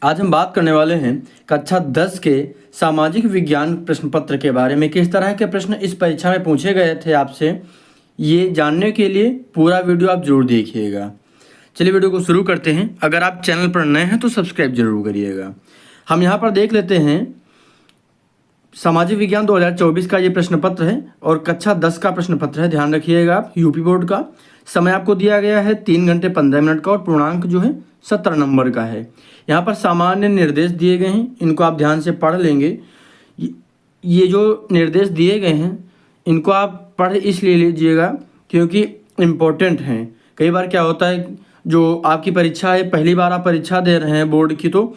आज हम बात करने वाले हैं कक्षा 10 के सामाजिक विज्ञान प्रश्न पत्र के बारे में। किस तरह के प्रश्न इस परीक्षा में पूछे गए थे आपसे, ये जानने के लिए पूरा वीडियो आप जरूर देखिएगा। चलिए वीडियो को शुरू करते हैं। अगर आप चैनल पर नए हैं तो सब्सक्राइब जरूर करिएगा। हम यहाँ पर देख लेते हैं सामाजिक विज्ञान 2024 का ये प्रश्न पत्र है और कक्षा 10 का प्रश्न पत्र है। ध्यान रखिएगा आप, यूपी बोर्ड का। समय आपको दिया गया है 3 घंटे 15 मिनट का और पूर्णांक जो है 70 नंबर का है। यहाँ पर सामान्य निर्देश दिए गए हैं, इनको आप ध्यान से पढ़ लेंगे। ये जो निर्देश दिए गए हैं इनको आप पढ़ इसलिए लीजिएगा क्योंकि इम्पोर्टेंट हैं। कई बार क्या होता है, जो आपकी परीक्षा है, पहली बार आप परीक्षा दे रहे हैं बोर्ड की, तो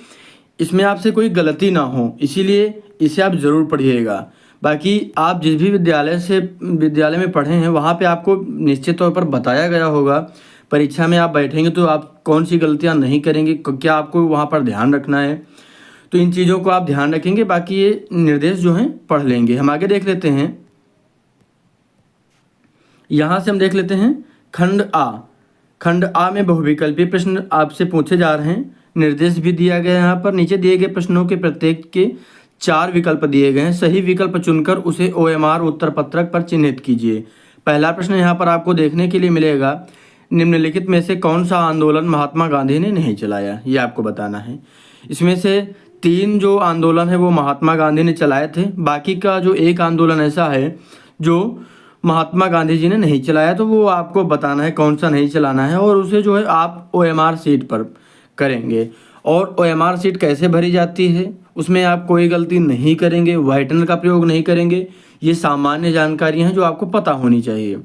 इसमें आपसे कोई गलती ना हो, इसीलिए इसे आप ज़रूर पढ़िएगा। बाकी आप जिस भी विद्यालय में पढ़े हैं वहाँ पे आपको निश्चित तौर पर बताया गया होगा। परीक्षा में आप बैठेंगे तो आप कौन सी गलतियाँ नहीं करेंगे, क्या आपको वहाँ पर ध्यान रखना है, तो इन चीज़ों को आप ध्यान रखेंगे। बाकी ये निर्देश जो हैं पढ़ लेंगे। हम आगे देख लेते हैं। यहाँ से हम देख लेते हैं खंड आ। खंड आ में बहुविकल्पीय प्रश्न आपसे पूछे जा रहे हैं। निर्देश भी दिया गया है। यहाँ पर नीचे दिए गए प्रश्नों के प्रत्येक के 4 विकल्प दिए गए हैं। सही विकल्प चुनकर उसे OMR उत्तर पत्रक पर चिन्हित कीजिए। पहला प्रश्न यहाँ पर आपको देखने के लिए मिलेगा, निम्नलिखित में से कौन सा आंदोलन महात्मा गांधी ने नहीं चलाया, ये आपको बताना है। इसमें से 3 जो आंदोलन है वो महात्मा गांधी ने चलाए थे। बाकी का जो एक आंदोलन ऐसा है जो महात्मा गांधी जी ने नहीं चलाया, तो वो आपको बताना है कौन सा नहीं चलाना है और उसे जो है आप OMR सीट पर करेंगे। और OMR सीट कैसे भरी जाती है, उसमें आप कोई गलती नहीं करेंगे, व्हाइटनर का प्रयोग नहीं करेंगे। ये सामान्य जानकारियाँ हैं जो आपको पता होनी चाहिए।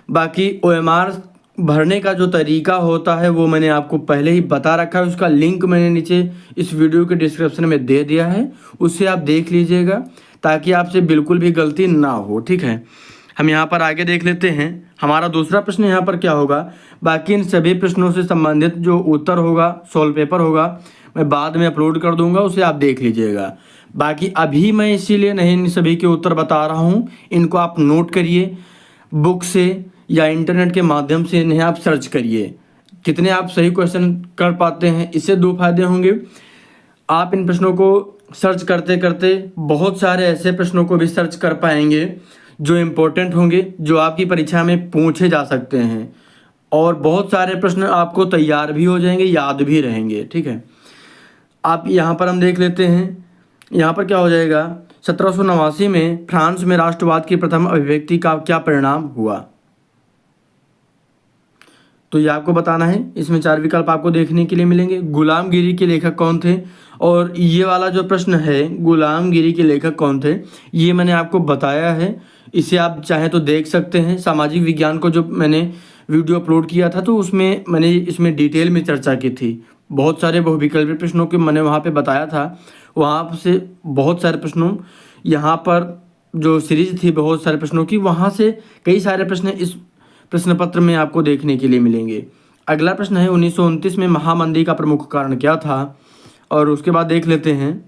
बाकी OMR भरने का जो तरीका होता है वो मैंने आपको पहले ही बता रखा है। उसका लिंक मैंने नीचे इस वीडियो के डिस्क्रिप्शन में दे दिया है, उससे आप देख लीजिएगा ताकि आपसे बिल्कुल भी गलती ना हो। ठीक है, हम यहाँ पर आगे देख लेते हैं। हमारा दूसरा प्रश्न यहाँ पर क्या होगा, बाकी इन सभी प्रश्नों से संबंधित जो उत्तर होगा, सॉल्व पेपर होगा, मैं बाद में अपलोड कर दूंगा, उसे आप देख लीजिएगा। बाकी अभी मैं इसीलिए नहीं इन सभी के उत्तर बता रहा हूँ, इनको आप नोट करिए, बुक से या इंटरनेट के माध्यम से इन्हें आप सर्च करिए। कितने आप सही क्वेश्चन कर पाते हैं, इससे 2 फायदे होंगे। आप इन प्रश्नों को सर्च करते करते बहुत सारे ऐसे प्रश्नों को भी सर्च कर पाएंगे जो इम्पोर्टेंट होंगे, जो आपकी परीक्षा में पूछे जा सकते हैं, और बहुत सारे प्रश्न आपको तैयार भी हो जाएंगे, याद भी रहेंगे। ठीक है, आप यहाँ पर हम देख लेते हैं। यहाँ पर क्या हो जाएगा, 1789 में फ्रांस में राष्ट्रवाद की प्रथम अभिव्यक्ति का क्या परिणाम हुआ, तो ये आपको बताना है। इसमें 4 विकल्प आपको देखने के लिए मिलेंगे। गुलामगिरी के लेखक कौन थे, और ये वाला जो प्रश्न है गुलामगिरी के लेखक कौन थे, ये मैंने आपको बताया है। इसे आप चाहें तो देख सकते हैं। सामाजिक विज्ञान को जो मैंने वीडियो अपलोड किया था तो उसमें मैंने इसमें डिटेल में चर्चा की थी। बहुत सारे बहुविकल्पीय प्रश्नों के मैंने वहाँ पे बताया था। वहाँ से बहुत सारे प्रश्नों, यहाँ पर जो सीरीज थी बहुत सारे प्रश्नों की, वहाँ से कई सारे प्रश्न इस प्रश्न पत्र में आपको देखने के लिए मिलेंगे। अगला प्रश्न है 1929 में महामंदी का प्रमुख कारण क्या था, और उसके बाद देख लेते हैं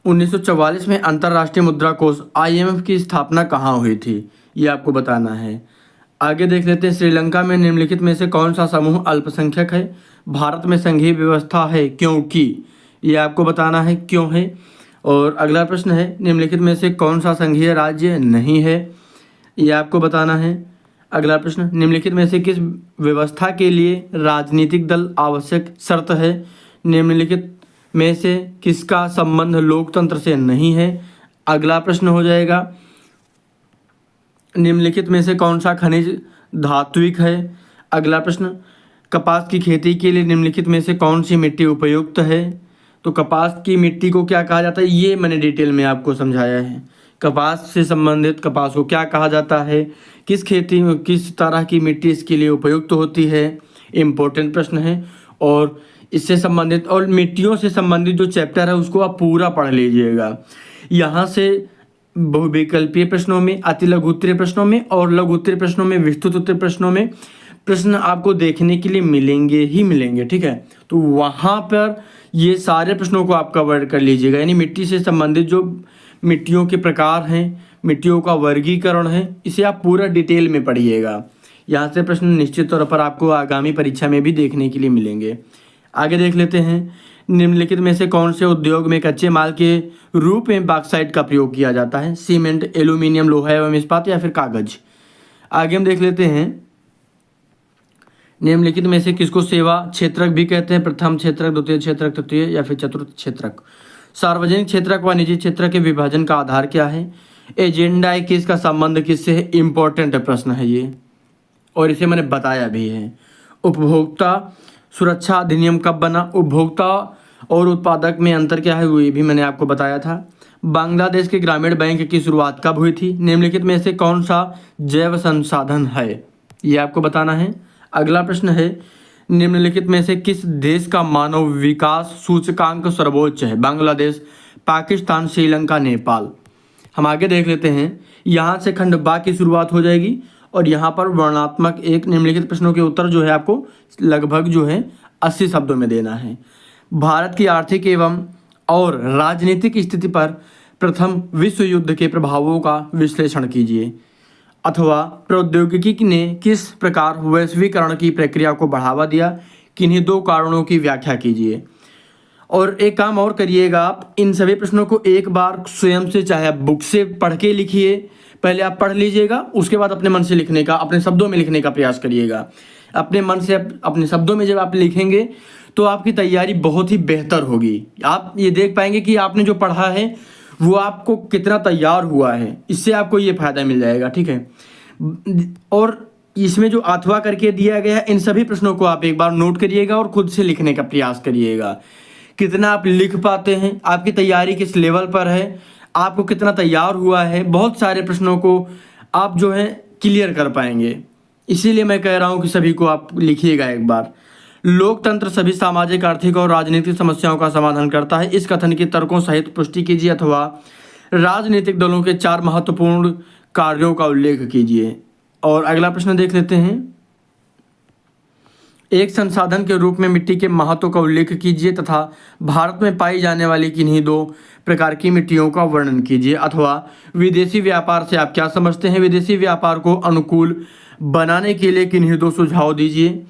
1944 में अंतर्राष्ट्रीय मुद्रा कोष IMF की स्थापना कहाँ हुई थी, ये आपको बताना है। आगे देख लेते हैं, श्रीलंका में निम्नलिखित में से कौन सा समूह अल्पसंख्यक है, भारत में संघीय व्यवस्था है क्योंकि, ये आपको बताना है क्यों है। और अगला प्रश्न है, निम्नलिखित में से कौन सा संघीय राज्य नहीं है, ये आपको बताना है। अगला प्रश्न, निम्नलिखित में से किस व्यवस्था के लिए राजनीतिक दल आवश्यक शर्त है, निम्नलिखित में से किसका संबंध लोकतंत्र से नहीं है। अगला प्रश्न हो जाएगा, निम्नलिखित में से कौन सा खनिज धात्विक है। अगला प्रश्न, कपास की खेती के लिए निम्नलिखित में से कौन सी मिट्टी उपयुक्त है, तो कपास की मिट्टी को क्या कहा जाता है, ये मैंने डिटेल में आपको समझाया है। कपास से संबंधित कपास को क्या कहा जाता है, किस खेती में किस तरह की मिट्टी इसके लिए उपयुक्त होती है, इम्पोर्टेंट प्रश्न है। और इससे संबंधित और मिट्टियों से संबंधित जो चैप्टर है उसको आप पूरा पढ़ लीजिएगा। यहाँ से बहुविकल्पीय प्रश्नों में, अति लघु उत्तरीय प्रश्नों में और लघु उत्तरीय प्रश्नों में, विस्तृत उत्तरीय प्रश्नों में प्रश्न आपको देखने के लिए मिलेंगे ही मिलेंगे। ठीक है, तो वहाँ पर ये सारे प्रश्नों को आप कवर कर लीजिएगा। यानी मिट्टी से संबंधित जो मिट्टियों के प्रकार हैं, मिट्टियों का वर्गीकरण है, इसे आप पूरा डिटेल में पढ़िएगा। यहाँ से प्रश्न निश्चित तौर पर आपको आगामी परीक्षा में भी देखने के लिए मिलेंगे। आगे देख लेते हैं, निम्नलिखित में से कौन से उद्योग में कच्चे माल के रूप में बॉक्साइट का प्रयोग किया जाता है? सीमेंट, एल्यूमिनियम, लोहा एवं इस्पात या फिर कागज। आगे हम देख लेते हैं, निम्नलिखित में से किसको सेवा क्षेत्रक भी कहते हैं? प्रथम क्षेत्रक, द्वितीय क्षेत्रक, तृतीय या फिर चतुर्थ क्षेत्रक। सार्वजनिक क्षेत्रक व निजी क्षेत्र के विभाजन का आधार क्या है? एजेंडा 21 का संबंध किससे है? इंपॉर्टेंट प्रश्न है ये, और इसे मैंने बताया भी है। उपभोक्ता सुरक्षा अधिनियम कब बना? उपभोक्ता और उत्पादक में अंतर क्या है, वो ये भी मैंने आपको बताया था। बांग्लादेश के ग्रामीण बैंक की शुरुआत कब हुई थी? निम्नलिखित में से कौन सा जैव संसाधन है, ये आपको बताना है। अगला प्रश्न है, निम्नलिखित में से किस देश का मानव विकास सूचकांक सर्वोच्च है? बांग्लादेश, पाकिस्तान, श्रीलंका, नेपाल। हम आगे देख लेते हैं, यहाँ से खंड बा की शुरुआत हो जाएगी और यहाँ पर वर्णनात्मक एक निम्नलिखित प्रश्नों के उत्तर जो है आपको लगभग जो है 80 शब्दों में देना है। भारत की आर्थिक एवं और राजनीतिक स्थिति पर प्रथम विश्व युद्ध के प्रभावों का विश्लेषण कीजिए। अथवा प्रौद्योगिकी ने किस प्रकार वैश्वीकरण की प्रक्रिया को बढ़ावा दिया? किन्हीं दो कारणों की व्याख्या कीजिए। और एक काम और करिएगा, आप इन सभी प्रश्नों को एक बार स्वयं से चाहे आप बुक से पढ़ के लिखिए, पहले आप पढ़ लीजिएगा, उसके बाद अपने मन से लिखने का, अपने शब्दों में लिखने का प्रयास करिएगा। अपने मन से अपने शब्दों में जब आप लिखेंगे तो आपकी तैयारी बहुत ही बेहतर होगी। आप ये देख पाएंगे कि आपने जो पढ़ा है वो आपको कितना तैयार हुआ है, इससे आपको ये फायदा मिल जाएगा, ठीक है। और इसमें जो अथवा करके दिया गया है, इन सभी प्रश्नों को आप एक बार नोट करिएगा और खुद से लिखने का प्रयास करिएगा। कितना आप लिख पाते हैं, आपकी तैयारी किस लेवल पर है, आपको कितना तैयार हुआ है, बहुत सारे प्रश्नों को आप जो है क्लियर कर पाएंगे। इसीलिए मैं कह रहा हूँ कि सभी को आप लिखिएगा एक बार। लोकतंत्र सभी सामाजिक, आर्थिक और राजनीतिक समस्याओं का समाधान करता है, इस कथन की तर्कों सहित पुष्टि कीजिए। अथवा राजनीतिक दलों के 4 महत्वपूर्ण कार्यों का उल्लेख कीजिए। और अगला प्रश्न देख लेते हैं, एक संसाधन के रूप में मिट्टी के महत्व का उल्लेख कीजिए तथा भारत में पाई जाने वाली किन्हीं 2 प्रकार की मिट्टियों का वर्णन कीजिए। अथवा विदेशी व्यापार से आप क्या समझते हैं? विदेशी व्यापार को अनुकूल बनाने के लिए किन्हीं 2 सुझाव दीजिए।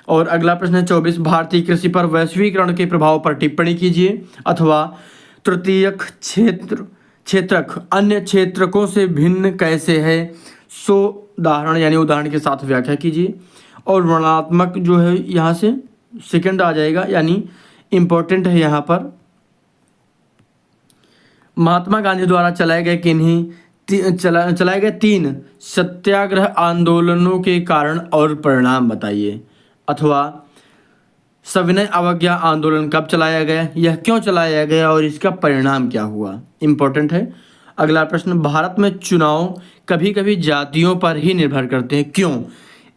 और अगला प्रश्न है 24, भारतीय कृषि पर वैश्वीकरण के प्रभाव पर टिप्पणी कीजिए। अथवा तृतीयक क्षेत्रक अन्य क्षेत्रकों से भिन्न कैसे है, सो उदाहरण यानी उदाहरण के साथ व्याख्या कीजिए। और वर्णनात्मक जो है यहाँ से सेकंड आ जाएगा, यानी इम्पोर्टेंट है यहाँ पर। महात्मा गांधी द्वारा चलाए गए 3 सत्याग्रह आंदोलनों के कारण और परिणाम बताइए। अथवा सविनय अवज्ञा आंदोलन कब चलाया गया, यह क्यों चलाया गया और इसका परिणाम क्या हुआ, इम्पोर्टेंट है। अगला प्रश्न, भारत में चुनाव कभी कभी जातियों पर ही निर्भर करते हैं, क्यों?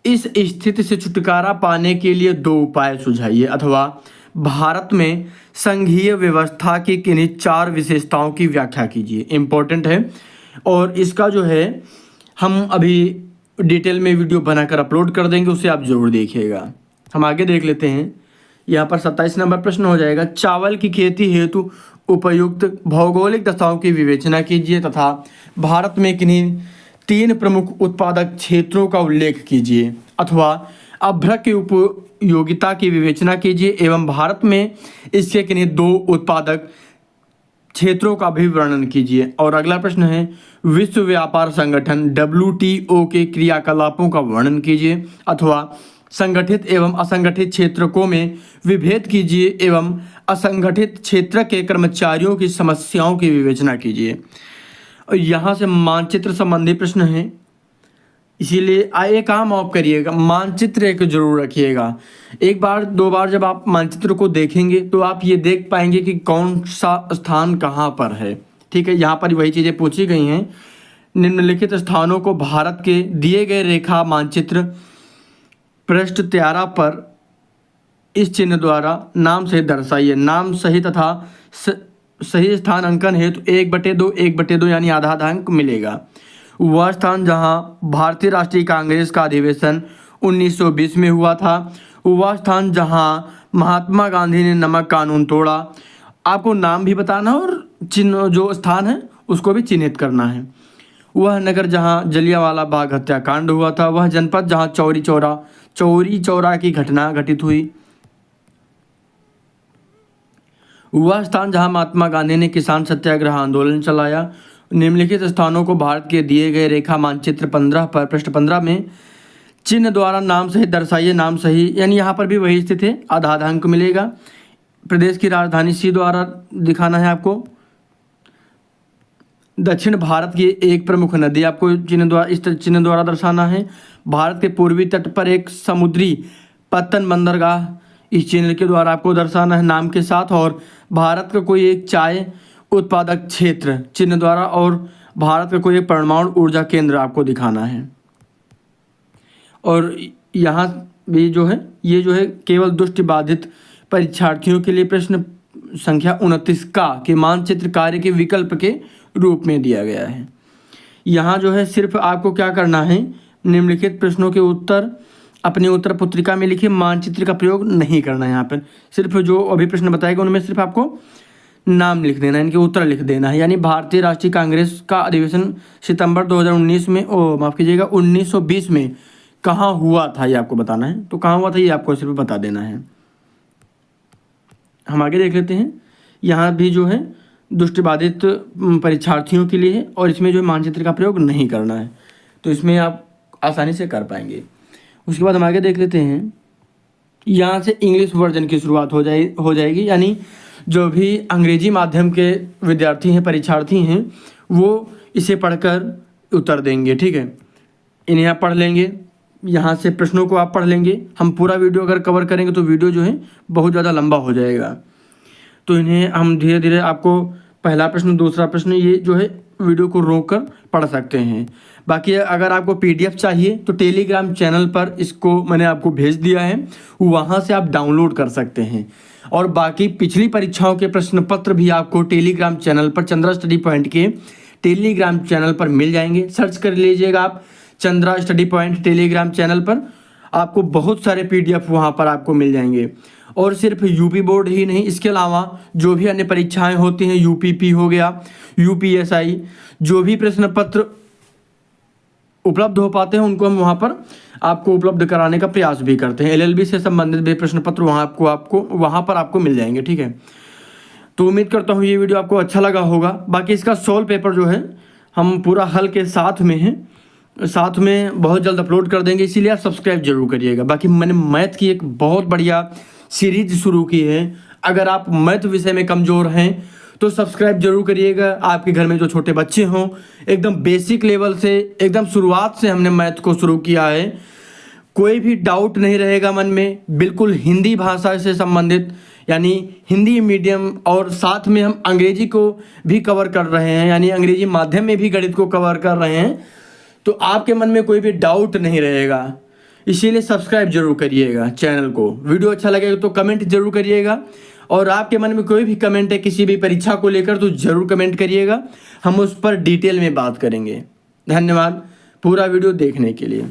इस स्थिति से छुटकारा पाने के लिए 2 उपाय सुझाइए। अथवा भारत में संघीय व्यवस्था की किन्हीं 4 विशेषताओं की व्याख्या कीजिए, इम्पोर्टेंट है। और इसका जो है हम अभी डिटेल में वीडियो बनाकर अपलोड कर देंगे, उसे आप जरूर देखिएगा। हम आगे देख लेते हैं, यहाँ पर 27 नंबर प्रश्न हो जाएगा, चावल की खेती हेतु उपयुक्त भौगोलिक दशाओं की विवेचना कीजिए तथा भारत में किन्हीं 3 प्रमुख उत्पादक क्षेत्रों का उल्लेख कीजिए। अथवा अभ्रक की उपयोगिता की विवेचना कीजिए एवं भारत में इसके किन्हीं 2 उत्पादक क्षेत्रों का भी वर्णन कीजिए। और अगला प्रश्न है, विश्व व्यापार संगठन WTO के क्रियाकलापों का वर्णन कीजिए। अथवा संगठित एवं असंगठित क्षेत्रकों में विभेद कीजिए एवं असंगठित क्षेत्र के कर्मचारियों की समस्याओं की विवेचना कीजिए। और यहाँ से मानचित्र संबंधी प्रश्न है, इसीलिए आइए काम आप करिएगा, मानचित्र एक जरूर रखिएगा। 1 बार 2 बार जब आप मानचित्र को देखेंगे तो आप ये देख पाएंगे कि कौन सा स्थान कहाँ पर है, ठीक है। यहाँ पर वही चीज़ें पूछी गई हैं। निम्नलिखित स्थानों को भारत के दिए गए रेखा मानचित्र पृष्ठ 13 पर इस चिन्ह द्वारा नाम से दर्शाइए। नाम सही तथा सही स्थान अंकन हेतु 1/2 1/2 यानी आधा अंक मिलेगा। वह स्थान जहां भारतीय राष्ट्रीय कांग्रेस का अधिवेशन 1920 में हुआ था, वह स्थान जहां महात्मा गांधी ने नमक कानून तोड़ा। आपको नाम भी बताना और चिन्ह जो स्थान है उसको भी चिन्हित करना है। वह नगर जहां जलियांवाला बाग हत्याकांड हुआ था, वह जनपद जहां चौरी चौरा की घटना घटित हुई, वह स्थान जहां महात्मा गांधी ने किसान सत्याग्रह आंदोलन चलाया। निम्नलिखित स्थानों को भारत के दिए गए रेखा मानचित्र 15 पर पृष्ठ 15 में चिन्ह द्वारा नाम सहित दर्शाइए। नाम सही यानी यहाँ पर भी वही स्थित है, आधा अंक मिलेगा। प्रदेश की राजधानी सी द्वारा दिखाना है आपको। दक्षिण भारत की एक प्रमुख नदी आपको इस चिन्ह द्वारा दर्शाना है। भारत के पूर्वी तट पर एक समुद्री पत्तन बंदरगाह इस चिन्ह के द्वारा आपको दर्शाना है नाम के साथ। और भारत का कोई एक चाय उत्पादक क्षेत्र चिन्ह द्वारा, और भारत का कोई एक परमाणु ऊर्जा केंद्र आपको दिखाना है। और यहाँ भी जो है ये जो है केवल दृष्टिबाधित परीक्षार्थियों के लिए प्रश्न संख्या 29 का के मानचित्र कार्य के विकल्प के रूप में दिया गया है। यहाँ जो है सिर्फ आपको क्या करना है, निम्नलिखित प्रश्नों के उत्तर अपनी उत्तर पुस्तिका में लिखिए, मानचित्र का प्रयोग नहीं करना है। यहाँ पर सिर्फ जो अभी प्रश्न बताएगा उनमें सिर्फ आपको नाम लिख देना है, इनके उत्तर लिख देना है। यानी भारतीय राष्ट्रीय कांग्रेस का अधिवेशन सितंबर 2019 में माफ़ कीजिएगा 1920 में कहाँ हुआ था ये आपको बताना है। तो कहाँ हुआ था ये आपको सिर्फ बता देना है। हम आगे देख लेते हैं। यहाँ भी जो है दृष्टिबाधित परीक्षार्थियों के लिए है और इसमें जो मानचित्र का प्रयोग नहीं करना है, तो इसमें आप आसानी से कर पाएंगे। उसके बाद हम आगे देख लेते हैं। यहाँ से इंग्लिश वर्जन की शुरुआत हो जाएगी, यानी जो भी अंग्रेजी माध्यम के विद्यार्थी हैं, परीक्षार्थी हैं, वो इसे पढ़कर उत्तर देंगे। ठीक है, इन्हें आप पढ़ लेंगे, यहाँ से प्रश्नों को आप पढ़ लेंगे। हम पूरा वीडियो अगर कवर करेंगे तो वीडियो जो है बहुत ज़्यादा लंबा हो जाएगा, तो इन्हें हम धीरे धीरे आपको पहला प्रश्न दूसरा प्रश्न ये जो है वीडियो को रोक कर पढ़ सकते हैं। बाकी अगर आपको PDF चाहिए तो टेलीग्राम चैनल पर इसको मैंने आपको भेज दिया है, वहाँ से आप डाउनलोड कर सकते हैं। और बाकी पिछली परीक्षाओं के प्रश्न पत्र भी आपको टेलीग्राम चैनल पर चंद्रा स्टडी पॉइंट के टेलीग्राम चैनल पर मिल जाएंगे। सर्च कर लीजिएगा आप Chandra study point Telegram channel पर, आपको बहुत सारे PDF वहाँ पर आपको मिल जाएंगे। और सिर्फ यूपी बोर्ड ही नहीं, इसके अलावा जो भी अन्य परीक्षाएं होती हैं, UPP हो गया, UPSI, जो भी प्रश्न पत्र उपलब्ध हो पाते हैं उनको हम वहाँ पर आपको उपलब्ध कराने का प्रयास भी करते हैं। LLB से संबंधित भी प्रश्न पत्र वहाँ पर आपको मिल जाएंगे। ठीक है, तो उम्मीद करता हूँ ये वीडियो आपको अच्छा लगा होगा। बाकी इसका सोल्व पेपर जो है हम पूरा हल के साथ में बहुत जल्द अपलोड कर देंगे, इसीलिए आप सब्सक्राइब जरूर करिएगा। बाकी मैंने मैथ की एक बहुत बढ़िया सीरीज शुरू की है, अगर आप मैथ विषय में कमज़ोर हैं तो सब्सक्राइब जरूर करिएगा। आपके घर में जो छोटे बच्चे हों, एकदम बेसिक लेवल से, एकदम शुरुआत से हमने मैथ को शुरू किया है, कोई भी डाउट नहीं रहेगा मन में। बिल्कुल हिंदी भाषा से संबंधित, यानी हिंदी मीडियम, और साथ में हम अंग्रेजी को भी कवर कर रहे हैं, यानी अंग्रेजी माध्यम में भी गणित को कवर कर रहे हैं, तो आपके मन में कोई भी डाउट नहीं रहेगा। इसीलिए सब्सक्राइब जरूर करिएगा चैनल को। वीडियो अच्छा लगेगा तो कमेंट जरूर करिएगा, और आपके मन में कोई भी कमेंट है किसी भी परीक्षा को लेकर तो जरूर कमेंट करिएगा, हम उस पर डिटेल में बात करेंगे। धन्यवाद पूरा वीडियो देखने के लिए।